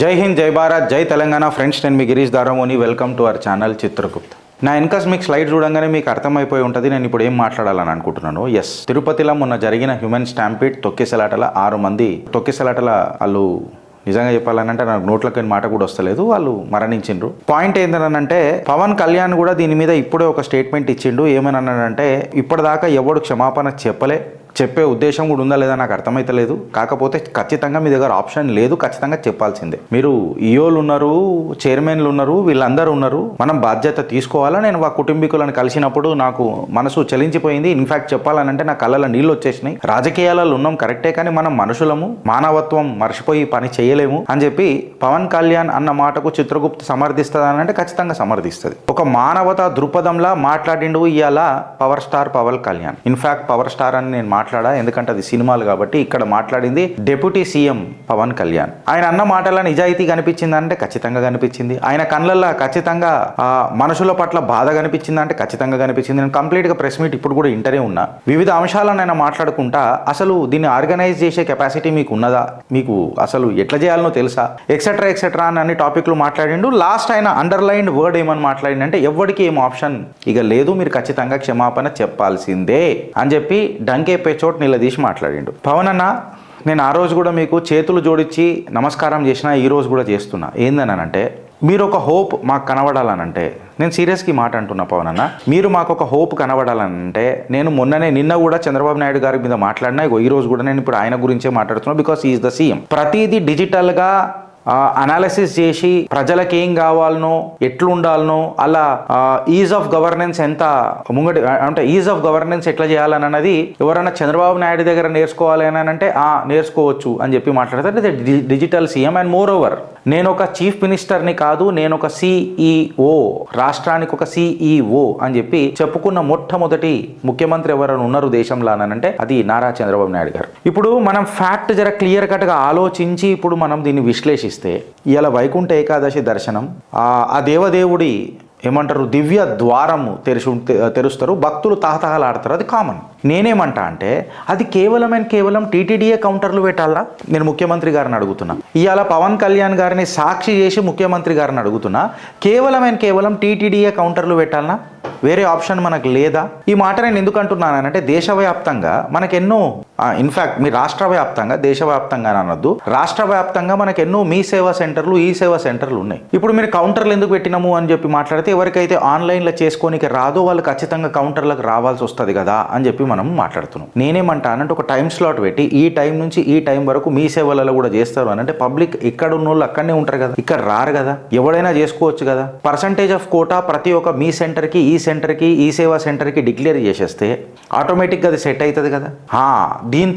జై హింద్, జై భారత్, జై తెలంగాణ. ఫ్రెండ్స్, నేను మీ Girish Daramoni. Welcome to our channel Chitragupta. నా వెనకాల మీకు స్లైడ్ చూడంగానే మీకు అర్థమైపోయి ఉంటుంది నేను ఇప్పుడు ఏం మాట్లాడాలని అనుకుంటున్నాను. ఎస్, తిరుపతిలో మొన్న జరిగిన హ్యూమన్ స్టాంపీడ్ తొక్కిసలాటల 6 మంది తొక్కిసలాటల వాళ్ళు నిజంగా చెప్పాలనంటే నాకు నోట్లకి మాట కూడా వస్తలేదు, వాళ్ళు మరణించిండ్రు. పాయింట్ ఏంటంటే పవన్ కళ్యాణ్ కూడా దీని మీద ఇప్పుడే ఒక స్టేట్మెంట్ ఇచ్చిండు. ఏమని అన్నాడంటే, ఇప్పటిదాకా ఎవడు క్షమాపణ చెప్పే ఉద్దేశం కూడా ఉందా లేదా నాకు అర్థమైతలేదు. కాకపోతే ఖచ్చితంగా మీ దగ్గర ఆప్షన్ లేదు, ఖచ్చితంగా చెప్పాల్సిందే. మీరు ఈఓలు ఉన్నారు, చైర్మన్లు ఉన్నారు, వీళ్ళందరూ ఉన్నారు. మనం బాధ్యత తీసుకోవాలా. నేను ఆ కుటుంబీకులను కలిసినప్పుడు నాకు మనసు చలించిపోయింది. ఇన్ఫాక్ట్ చెప్పాలనంటే నా కళ్ళలో నీళ్ళు వచ్చేసినాయి. రాజకీయాలలో ఉన్నాం కరెక్టే, కానీ మనం మనుషులము, మానవత్వం మర్చిపోయి పని చేయలేము అని చెప్పి పవన్ కళ్యాణ్ అన్న మాటకు చిత్రగుప్త సమర్థిస్తుంది అని అంటే ఖచ్చితంగా సమర్థిస్తుంది. ఒక మానవతా దృక్పథంలా మాట్లాడిండు ఇవాళ power star Pawan Kalyan. In fact power star అని నేను ఎందుకంటే అది సినిమాలు కాబట్టి. ఇక్కడ మాట్లాడింది డిప్యూటీ సీఎం పవన్ కళ్యాణ్. ఆయన అన్న మాటల నిజాయితీ కనిపించింది అంటే ఖచ్చితంగా కనిపించింది. ఆయన కళ్ళల్లో ఖచ్చితంగా మనుషుల పట్ల బాధ కనిపించింది అంటే ఖచ్చితంగా కనిపించింది. నేను కంప్లీట్ గా ప్రెస్ మీట్ ఇప్పుడు కూడా ఇంటనే ఉన్నా. వివిధ అంశాలను ఆయన మాట్లాడుకుంటా అసలు దీన్ని ఆర్గనైజ్ చేసే కెపాసిటీ మీకు ఉన్నదా, మీకు అసలు ఎట్లా చేయాలనో తెలుసా, ఎక్సెట్రా ఎక్సెట్రా అని అన్ని టాపిక్లు మాట్లాడిండు. లాస్ట్ ఆయన అండర్లైన్డ్ వర్డ్ ఏమని మాట్లాడిందంటే, ఎవరికి ఏం ఆప్షన్ ఇక లేదు, మీరు ఖచ్చితంగా క్షమాపణ చెప్పాల్సిందే అని చెప్పి డంకే చోటు నిలదీసి మాట్లాడిండు. పవన్ అన్న, నేను ఆ రోజు కూడా మీకు చేతులు జోడించి నమస్కారం చేసిన, ఈ రోజు కూడా చేస్తున్నా. ఏందనంటే, మీరు ఒక హోప్ మాకు కనబడాలనంటే, నేను సీరియస్గా మాట అంటున్నా పవన్ అన్న, మీరు మాకు ఒక హోప్ కనబడాలనంటే, నేను నిన్న కూడా చంద్రబాబు నాయుడు గారి మీద మాట్లాడినా, ఈ రోజు కూడా నేను ఇప్పుడు ఆయన గురించే మాట్లాడుతున్నా. Because is the CM. ప్రతిదీ డిజిటల్గా అనాలిసిస్ చేసి ప్రజలకు ఏం కావాలనో ఎట్లుండాలనో అలా ఈజ్ ఆఫ్ గవర్నెన్స్ ఎంత ముంగటి అంటే ఈజ్ ఆఫ్ గవర్నెన్స్ ఎట్లా చేయాలని అన్నది ఎవరైనా చంద్రబాబు నాయుడు దగ్గర నేర్చుకోవాలి అని అంటే నేర్చుకోవచ్చు అని చెప్పి మాట్లాడతారు. Digital CM. And more over, నేను ఒక చీఫ్ మినిస్టర్ని కాదు, నేను ఒక సిఈఓ, రాష్ట్రానికి ఒక సిఈఓ అని చెప్పి చెప్పుకున్న మొట్టమొదటి ముఖ్యమంత్రి ఎవరైనా ఉన్నారు దేశంలో అంటే అది నారా చంద్రబాబు నాయుడు గారు. ఇప్పుడు మనం ఫ్యాక్ట్ జర క్లియర్ కట్గా ఆలోచించి ఇప్పుడు మనం దీన్ని విశ్లేషిస్తే, ఇలా వైకుంఠ ఏకాదశి దర్శనం, ఆ దేవదేవుడి ఏమంటారు దివ్య ద్వారము తెరుస్తారు, భక్తులు తహతహలాడతారు, అది కామన్. నేనేమంటా అంటే, అది కేవలం టీటీడీఏ కౌంటర్లు పెట్టాలా? నేను ముఖ్యమంత్రి గారిని అడుగుతున్నా. ఇవాళ పవన్ కళ్యాణ్ గారిని సాక్షి చేసి ముఖ్యమంత్రి గారిని అడుగుతున్నా, కేవలం టీటీడీఏ కౌంటర్లు పెట్టాలనా? వేరే ఆప్షన్ మనకు లేదా? ఈ మాట నేను ఎందుకు అంటున్నానంటే, దేశవ్యాప్తంగా మనకెన్నో, ఇన్ఫ్యాక్ట్ మీ రాష్ట్ర వ్యాప్తంగా, దేశవ్యాప్తంగా అనొద్దు, రాష్ట్ర వ్యాప్తంగా మనకెన్నో మీ సేవా సెంటర్లు, ఈ సేవా సెంటర్లు ఉన్నాయి. ఇప్పుడు మీరు కౌంటర్లు ఎందుకు పెట్టినాము అని చెప్పి మాట్లాడితే, ఎవరికైతే ఆన్లైన్లో చేసుకోనికి రాదో వాళ్ళు ఖచ్చితంగా కౌంటర్లకు రావాల్సి వస్తుంది కదా అని చెప్పి మనం మాట్లాడుతున్నాం. నేనేమంటా అనంటే, ఒక టైం స్లాట్ పెట్టి ఈ టైం నుంచి ఈ టైం వరకు మీ సేవలలో కూడా చేస్తారు అని అంటే, పబ్లిక్ ఇక్కడ ఉన్న వాళ్ళు అక్కడనే ఉంటారు కదా, ఇక్కడ రారు కదా, ఎవడైనా చేసుకోవచ్చు కదా. పర్సంటేజ్ ఆఫ్ కోటా ప్రతి ఒక్క మీ సెంటర్కి, ఈ సెంటర్కి, ఈ సేవా సెంటర్కి డిక్లేర్ చేసేస్తే ఆటోమేటిక్గా అది సెట్ అవుతుంది కదా. దీని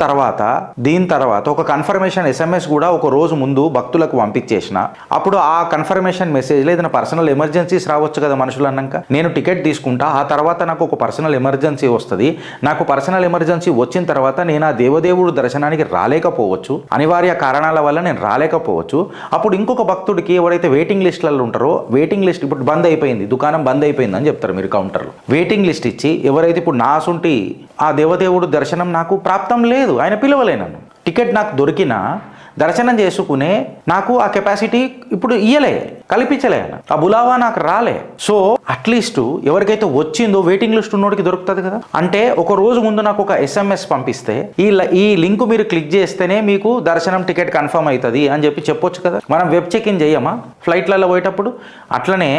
తర్వాత ఒక కన్ఫర్మేషన్ SMS కూడా ఒక రోజు ముందు భక్తులకు పంపించేసిన, అప్పుడు ఆ కన్ఫర్మేషన్ మెసేజ్లో ఏదైనా పర్సనల్ ఎమర్జెన్సీస్ రావచ్చు కదా మనుషులు అన్నాక. నేను టికెట్ తీసుకుంటా, ఆ తర్వాత నాకు ఒక పర్సనల్ ఎమర్జెన్సీ వస్తుంది, నాకు పర్సనల్ ఎమర్జెన్సీ వచ్చిన తర్వాత నేను ఆ దేవదేవుడు దర్శనానికి రాలేకపోవచ్చు, అనివార్య కారణాల వల్ల నేను రాలేకపోవచ్చు. అప్పుడు ఇంకొక భక్తుడికి ఎవరైతే వెయిటింగ్ లిస్టులలో ఉంటారో, వెయిటింగ్ లిస్ట్ ఇప్పుడు బంద్ అయిపోయింది, దుకాణం బంద్ అయిపోయింది అని చెప్తారు మీరు కౌంటర్లో. వెయిటింగ్ లిస్ట్ ఇచ్చి ఎవరైతే ఇప్పుడు నా సొంటి ఆ దేవదేవుడు దర్శనం నాకు ప్రాప్తం లేదు, ఆయన పిలవలేనను, టికెట్ నాకు దొరికినా దర్శనం చేసుకునే నాకు ఆ కెపాసిటీ ఇప్పుడు కల్పించలే, ఆ బులావా నాకు రాలే. సో అట్లీస్ట్ ఎవరికైతే వచ్చిందో వెయిటింగ్ లిస్ట్ ఉన్నోడికి దొరుకుతుంది కదా. అంటే ఒక రోజు ముందు నాకు ఒక SMS పంపిస్తే, ఈ లింక్ మీరు క్లిక్ చేస్తేనే మీకు దర్శనం టికెట్ కన్ఫర్మ్ అవుతుంది అని చెప్పి చెప్పొచ్చు కదా. మనం వెబ్ చెక్-ఇన్ చేయమా ఫ్లైట్లలో పోయేటప్పుడు? అట్లనే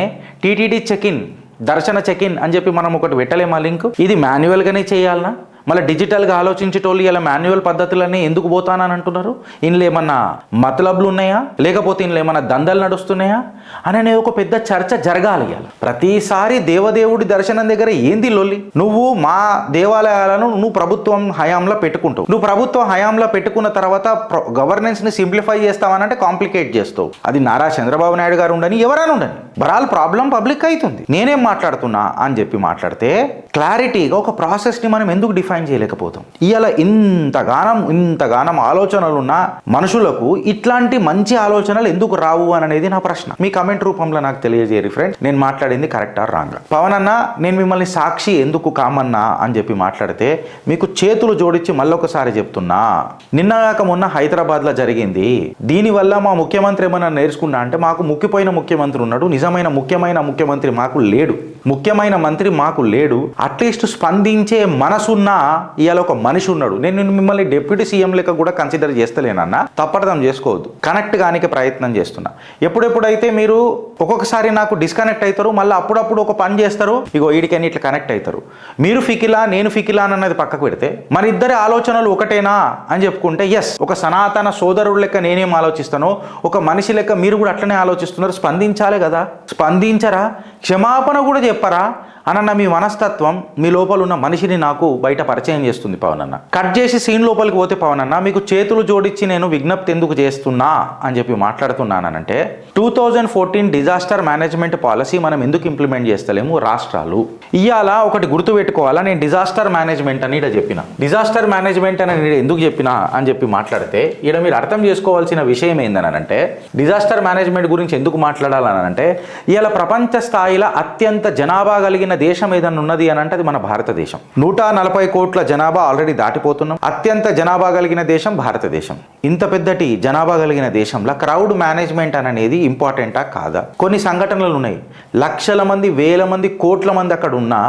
టీటీడీ చెక్-ఇన్, దర్శన చెక్-ఇన్ అని చెప్పి మనం ఒకటి పెట్టలేమా లింక్? ఇది మాన్యువల్గానే చేయాలనా? మళ్ళీ డిజిటల్గా ఆలోచించేటోళ్ళు ఇలా మాన్యువల్ పద్ధతులన్నీ ఎందుకు పోతానని అంటున్నారు? ఇందులో ఏమన్నా మతలబ్లు ఉన్నాయా, లేకపోతే ఇందులో ఏమన్నా దందలు నడుస్తున్నాయా అనే ఒక పెద్ద చర్చ జరగాలి. ప్రతిసారి దేవదేవుడి దర్శనం దగ్గర ఏంది లొల్లి? నువ్వు మా దేవాలయాలను నువ్వు ప్రభుత్వం హయాంలో పెట్టుకుంటావు, నువ్వు ప్రభుత్వం హయాంలో పెట్టుకున్న తర్వాత గవర్నెన్స్ని సింప్లిఫై చేస్తావనంటే కాంప్లికేట్ చేస్తావు. అది నారా చంద్రబాబు నాయుడు గారు ఉండని, ఎవరైనా ఉండని, బరాల్ ప్రాబ్లం పబ్లిక్ అవుతుంది. నేనేం మాట్లాడుతున్నా అని చెప్పి మాట్లాడితే, క్లారిటీగా ఒక ప్రాసెస్ని మనం ఎందుకు డిఫైన్ డిఫైన్ చేయలేకపోతాం. ఇవాళ ఇంతగానం ఆలోచనలు ఉన్న మనుషులకు ఇట్లాంటి మంచి ఆలోచనలు ఎందుకు రావు అని అనేది నా ప్రశ్న. మీ కమెంట్ రూపంలో నాకు తెలియజేయరు ఫ్రెండ్, నేను మాట్లాడింది కరెక్టా రాంగా. పవన్ అన్న, నేను మిమ్మల్ని సాక్షి ఎందుకు కామన్నా అని చెప్పి మాట్లాడితే మీకు చేతులు జోడించి మళ్ళొకసారి చెప్తున్నా, నిన్నగాక మొన్న హైదరాబాద్లో జరిగింది. దీనివల్ల మా ముఖ్యమంత్రి ఏమైనా నేర్చుకున్నా అంటే, మాకు ముఖ్యమైన ముఖ్యమంత్రి ఉన్నాడు, ముఖ్యమైన ముఖ్యమంత్రి మాకు లేడు, ముఖ్యమైన మంత్రి మాకు లేడు. అట్లీస్ట్ స్పందించే మనసున్న ఇవాళ ఒక మనిషి ఉన్నాడు. నేను మిమ్మల్ని డిప్యూటీ సీఎం లెక్క కూడా కన్సిడర్ చేస్తలేనన్నా, తప్పర్థం చేసుకోవద్దు. కనెక్ట్ కానికి ప్రయత్నం చేస్తున్నా. ఎప్పుడెప్పుడైతే మీరు ఒక్కొక్కసారి నాకు డిస్కనెక్ట్ అవుతారు, మళ్ళీ అప్పుడప్పుడు ఒక పని చేస్తారు, ఇగో వీడికని ఇట్లా కనెక్ట్ అవుతారు. మీరు ఫికిలా నేను ఫికిలా అన్నది పక్కకు పెడితే మన ఇద్దరి ఆలోచనలు ఒకటేనా అని చెప్పుకుంటే ఎస్, ఒక సనాతన సోదరుడు లెక్క నేనేం ఆలోచిస్తానో ఒక మనిషి లెక్క మీరు కూడా అట్లనే ఆలోచిస్తున్నారు. స్పందించాలి కదా, స్పందించరా, క్షమాపణ కూడా చెప్పరా అన్న మీ మనస్తత్వం, మీ లోపల ఉన్న మనిషిని నాకు బయట పరిచయం చేస్తుంది పవన్ అన్న. కట్ చేసి సీన్ లోపలికి పోతే పవన్ అన్న, మీకు చేతులు జోడించి నేను విజ్ఞప్తి ఎందుకు చేస్తున్నా అని చెప్పి మాట్లాడుతున్నానంటే, 2014 డిజాస్టర్ మేనేజ్మెంట్ పాలసీ మనం ఎందుకు ఇంప్లిమెంట్ చేస్తలేము రాష్ట్రాలు? ఇవాళ ఒకటి గుర్తు పెట్టుకోవాలా, నేను డిజాస్టర్ మేనేజ్మెంట్ అని ఇక్కడ చెప్పిన, డిజాస్టర్ మేనేజ్మెంట్ అని ఎందుకు చెప్పినా అని చెప్పి మాట్లాడితే, ఇక్కడ మీరు అర్థం చేసుకోవాల్సిన విషయం ఏందనంటే, డిజాస్టర్ మేనేజ్మెంట్ గురించి ఎందుకు మాట్లాడాలనంటే, ఇవాళ ప్రపంచ స్థాయిలో అత్యంత జనాభా కలిగిన దేశం ఏదన్నా ఉన్నది అని అంటే అది మన భారతదేశం. 140 కోట్ల జనాభా ఆల్రెడీ దాటిపోతున్నాం. అత్యంత జనాభా కలిగిన దేశం భారతదేశం. ఇంత పెద్దటి జనాభా కలిగిన దేశంలో క్రౌడ్ మేనేజ్మెంట్ అనేది ఇంపార్టెంటా కాదా? కొన్ని సంఘటనలు ఉన్నాయి, లక్షల మంది, వేల మంది, కోట్ల మంది అక్కడ ఉన్నా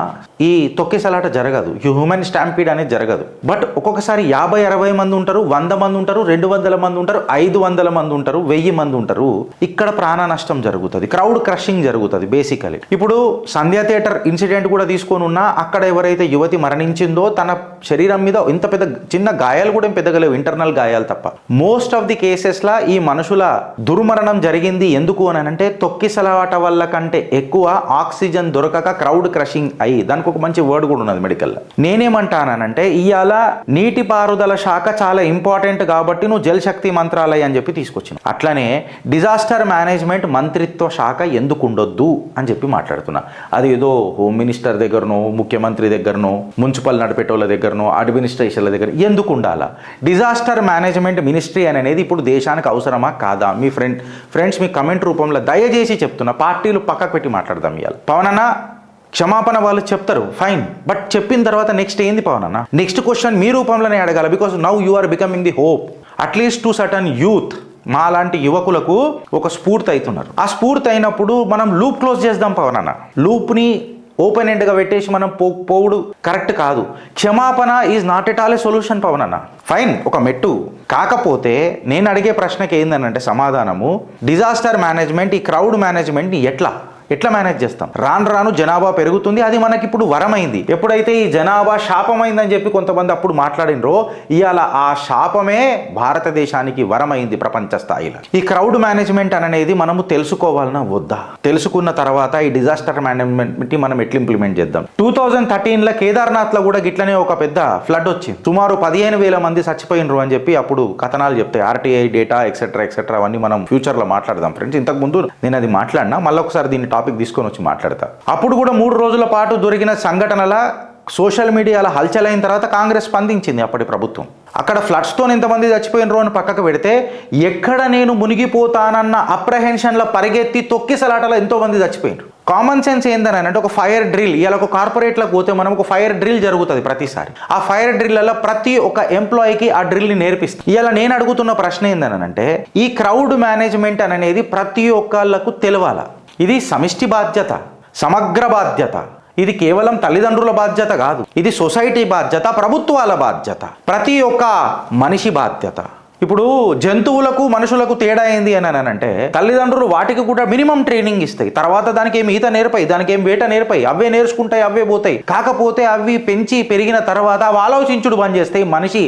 ఈ తొక్కిసలాట జరగదు, హ్యూమన్ స్టాంపీడ్ అనేది జరగదు. బట్ ఒక్కొక్కసారి 50-60 మంది ఉంటారు, 100 మంది ఉంటారు, 200 మంది ఉంటారు, 500 మంది ఉంటారు, 1000 మంది ఉంటారు. ఇక్కడ ప్రాణ నష్టం జరుగుతుంది, క్రౌడ్ క్రషింగ్ జరుగుతుంది బేసికలీ. ఇప్పుడు సంధ్యా థియేటర్ ఇన్సిడెంట్ కూడా తీసుకొని ఉన్నా, అక్కడ ఎవరైతే యువతి మరణించిందో తన శరీరం మీద ఇంత పెద్ద చిన్న గాయాలు కూడా పెద్దగా లేవు, ఇంటర్నల్ గాయాలు తప్ప. మోస్ట్ ఆఫ్ ది కేసెస్లా ఈ మనుషుల దుర్మరణం జరిగింది ఎందుకు అని అంటే, తొక్కిసలాట వల్ల కంటే ఎక్కువ ఆక్సిజన్ దొరకక క్రౌడ్ క్రషింగ్ అయ్యి, దానికి ఒక మంచి వర్డ్ కూడా ఉన్నది మెడికల్లో. నేనేమంటానంటే, ఇవాళ నీటిపారుదల శాఖ చాలా ఇంపార్టెంట్ కాబట్టి నువ్వు జల్ శక్తి మంత్రాలయం అని చెప్పి తీసుకొచ్చిన, అట్లనే డిజాస్టర్ మేనేజ్మెంట్ మంత్రిత్వ శాఖ ఎందుకు ఉండొద్దు అని చెప్పి మాట్లాడుతున్నా. అది ఏదో హోమ్ మినిస్టర్ దగ్గరనో, ముఖ్యమంత్రి దగ్గరనో, మున్సిపల్ నడిపేటోళ్ళ దగ్గరనో, అడ్మినిస్ట్రేషన్ల దగ్గర ఎందుకు ఉండాలా? డిజాస్టర్ మేనేజ్మెంట్ మినిస్ట్రీ అనేది ఇప్పుడు దేశానికి అవసరమా కాదా? మీ ఫ్రెండ్స్ మీ కమెంట్ రూపంలో దయచేసి చెప్తున్నా, పార్టీలు పక్కకు పెట్టి మాట్లాడదాం. ఇవాళ పవన్ అన్న క్షమాపణ వాళ్ళు చెప్తారు, ఫైన్, బట్ చెప్పిన తర్వాత నెక్స్ట్ ఏంది పవన్ అన్న? నెక్స్ట్ క్వశ్చన్ మీ రూపంలోనే అడగాలి. Because now you are becoming the hope at least to certain youth. మా లాంటి యువకులకు ఒక స్ఫూర్తి అవుతున్నారు. ఆ స్ఫూర్తి అయినప్పుడు మనం లూప్ క్లోజ్ చేద్దాం పవన్ అన్న. లూప్ని ఓపెన్ ఎండ్గా పెట్టేసి మనం పోవుడు కరెక్ట్ కాదు. క్షమాపణ is not at all a solution Pawan అన్న. ఫైన్, ఒక మెట్టు. కాకపోతే నేను అడిగే ప్రశ్నకి ఏందనంటే సమాధానము, డిజాస్టర్ మేనేజ్మెంట్, ఈ క్రౌడ్ మేనేజ్మెంట్ని ఎట్లా మేనేజ్ చేస్తాం? రాను జనాభా పెరుగుతుంది, అది మనకి ఇప్పుడు వరమైంది. ఎప్పుడైతే ఈ జనాభా శాపమైందని చెప్పి కొంతమంది అప్పుడు మాట్లాడినరో, ఇవాళ ఆ శాపమే భారతదేశానికి వరమైంది ప్రపంచ స్థాయిలో. ఈ క్రౌడ్ మేనేజ్మెంట్ అనేది మనము తెలుసుకోవాలన్నా వద్దా? తెలుసుకున్న తర్వాత ఈ డిజాస్టర్ మేనేజ్మెంట్ మనం ఎట్లా ఇంప్లిమెంట్ చేద్దాం? 2013లో కేదార్నాథ్లో కూడా గిట్లనే ఒక పెద్ద ఫ్లడ్ వచ్చింది, సుమారు 15,000 మంది చచ్చిపోయినరు అని చెప్పి అప్పుడు కథనాలు చెప్తాయి. ఆర్టీఐ డేటా ఎక్సెట్రా అవన్నీ మనం ఫ్యూచర్లో మాట్లాడదాం ఫ్రెండ్స్. ఇంతకుముందు నేను అది మాట్లాడినా, మళ్ళీ ఒకసారి దీన్ని టాపిక్ తీసుకొని వచ్చి మాట్లాడతా. అప్పుడు కూడా 3 రోజుల పాటు దొరికిన సంఘటనల సోషల్ మీడియాలో హల్చల్ అయిన తర్వాత కాంగ్రెస్ స్పందించింది అప్పటి ప్రభుత్వం. అక్కడ ఫ్లడ్స్తో ఎంతమంది చచ్చిపోయినరో అని పక్కకు పెడితే, ఎక్కడ నేను మునిగిపోతానన్న అప్రహెన్షన్లో పరిగెత్తి తొక్కిసలాటలో ఎంతోమంది చచ్చిపోయినారు. కామన్ సెన్స్ ఏందని అంటే, ఒక ఫైర్ డ్రిల్, ఇలా ఒక కార్పొరేట్లకు పోతే మనం ఒక ఫైర్ డ్రిల్ జరుగుతుంది ప్రతిసారి. ఆ ఫైర్ డ్రిల్లలో ప్రతి ఒక్క ఎంప్లాయీకి ఆ డ్రిల్ని నేర్పిస్తుంది. ఇలా నేను అడుగుతున్న ప్రశ్న ఏందని అంటే, ఈ క్రౌడ్ మేనేజ్మెంట్ అనేది ప్రతి ఒక్కళ్ళకు తెలవాల. ఇది సమిష్టి బాధ్యత, సమగ్ర బాధ్యత. ఇది కేవలం తల్లిదండ్రుల బాధ్యత కాదు, ఇది సొసైటీ బాధ్యత, ప్రభుత్వాల బాధ్యత, ప్రతి ఒక్క మనిషి బాధ్యత. ఇప్పుడు జంతువులకు మనుషులకు తేడా ఏంది అని అంటే, తల్లిదండ్రులు వాటికి కూడా మినిమం ట్రైనింగ్ ఇస్తాయి, తర్వాత దానికి ఏమి ఈత నేర్పాయి, దానికి ఏం వేట నేర్పాయి, అవే నేర్చుకుంటాయి, అవే పోతాయి. కాకపోతే అవి పెంచి పెరిగిన తర్వాత అవి ఆలోచించుడు బంద్ చేస్తాయి, మనిషి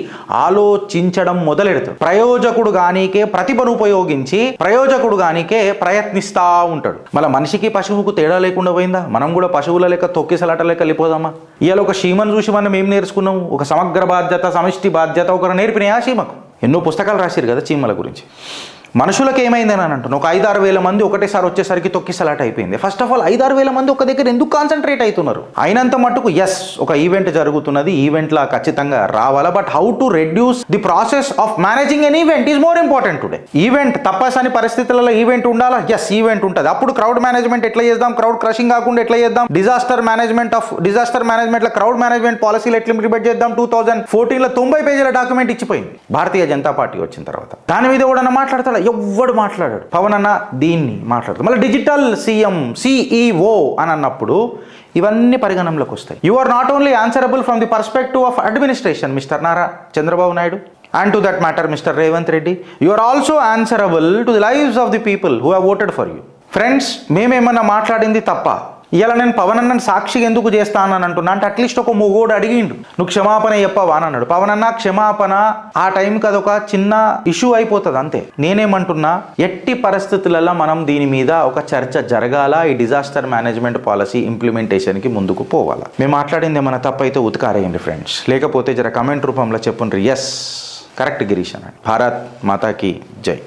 ఆలోచించడం మొదలెడతాడు. ప్రయోజకుడు గానికే ప్రతిభను ఉపయోగించి ప్రయోజకుడు గానికే ప్రయత్నిస్తా ఉంటాడు. మళ్ళీ మనిషికి పశువుకు తేడా లేకుండా పోయిందా? మనం కూడా పశువుల లెక్క తొక్కిసలాట లెక్క వెళ్ళిపోదామా? ఇవాళ ఒక చీమను చూసి మనం ఏం నేర్చుకున్నాం? ఒక సమగ్ర బాధ్యత, సమిష్టి బాధ్యత ఒకరు నేర్పినాయి ఆ చీమకు. ఎన్నో పుస్తకాలు రాశారు కదా చీమల గురించి. మనుషులకు ఏమైందని అని అంటున్నాను. ఒక 5-6 వేల మంది ఒకటేసారి వచ్చేసరికి తొక్కిసలాట అయిపోయింది. ఫస్ట్ ఆఫ్ ఆల్ 5-6 వేల మంది ఒక దగ్గర ఎందుకు కాన్సన్ట్రేట్ అవుతున్నారు? అయినంత మట్టుకు ఎస్, ఒక ఈవెంట్ జరుగుతున్నది, ఈవెంట్లా ఖచ్చితంగా రావాలా. But how to reduce the process of managing N event is more important today. Event తప్పని పరిస్థితులలో ఈవెంట్ ఉండాలా? ఎస్, ఈవెంట్ ఉంటుంది. అప్పుడు క్రౌడ్ మేనేజ్మెంట్ ఎట్లా చేద్దాం, క్రౌడ్ క్రషింగ్ కాకుండా ఎట్లా చేద్దాం, డిజాస్టర్ మేనేజ్మెంట్ లో క్రౌడ్ మేనేజ్మెంట్ పాలసీలు ఎట్లా ఇంప్లిమెంట్ చేద్దాం. 2014లో 90 పేజీల డాక్యుమెంట్ ఇచ్చిపోయింది భారతీయ జనతా పార్టీ వచ్చిన తర్వాత. దాని మీద కూడా మాట్లాడతాడు, ఎవ్వడు మాట్లాడాడు. పవన్ అన్న దీన్ని మాట్లాడతాడు. మళ్ళీ డిజిటల్ సీఎం సిఇఓ అని అన్నప్పుడు ఇవన్నీ పరిగణనలోకి వస్తాయి. You are not only answerable from the perspective of administration mister Nara Chandrababu Naidu, and to that matter Mr. Revanth Reddy, you are also answerable to the lives of the people who have voted for you. Friends, మేమేమన్నా మాట్లాడింది తప్ప? ఇలా నేను పవన్ అన్నని సాక్షిగా ఎందుకు చేస్తానని అంటున్నా అంటే, అట్లీస్ట్ ఒక మొగోడు అడిగిండు, నువ్వు క్షమాపణ చెప్పవా అని అన్నాడు. పవన్ అన్న క్షమాపణ ఆ టైంకి అదొక చిన్న ఇష్యూ అయిపోతుంది అంతే. నేనేమంటున్నా, ఎట్టి పరిస్థితులలో మనం దీని మీద ఒక చర్చ జరగాల. ఈ డిజాస్టర్ మేనేజ్మెంట్ పాలసీ ఇంప్లిమెంటేషన్కి ముందుకు పోవాలా. మేము మాట్లాడింది ఏమైనా తప్పైతే ఉతికారేయండి ఫ్రెండ్స్, లేకపోతే జర కమెంట్ రూపంలో చెప్పుండ్రి ఎస్ కరెక్ట్ గిరీష్ అన్నాడు. భారత్ మాతాకి జై.